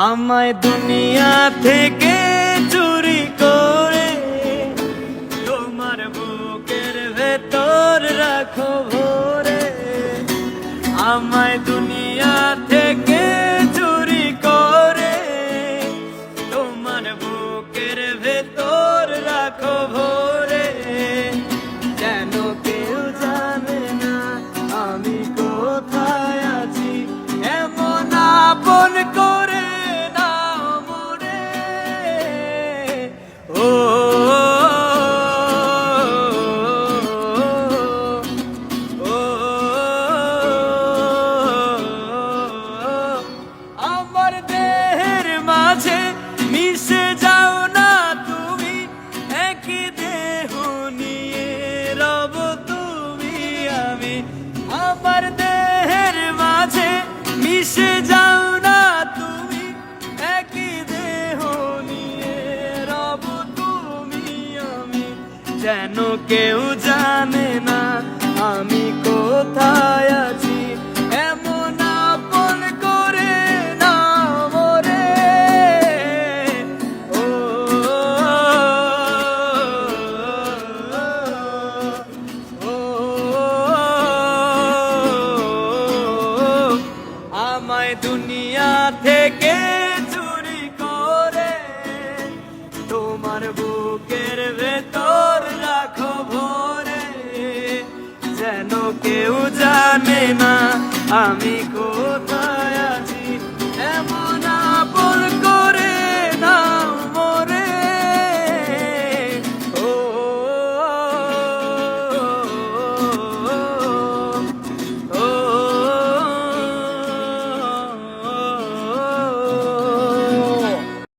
আমায় দুনিয়া থেকে চুরি করে তোমার বুকের ভেতর রাখো ভরে। আমায় দুনিয়া থেকে চুরি করে তোমার বুকের ভেতর রাখো ভরে। যেন কেউ জানে না আমি কোথায় আছি, এমন আপন করে আমার দেহের মাঝে মিশে যাও না তুমি, একই দেহ নিয়ে রব তুমি আমি। আমার দেহের মাঝে মিশে যাও না তুমি, একই দেহ নিয়ে রব তুমি আমি। যেন কেউ জানে না আমি কোথায় আছি, এমন আপন করে না মরে। ও আমায় দুনিয়া থেকে চুরি করে তোমার বুকের ভেতর রাখো ভরে। যেন কেউ জানে না আমি কোথায়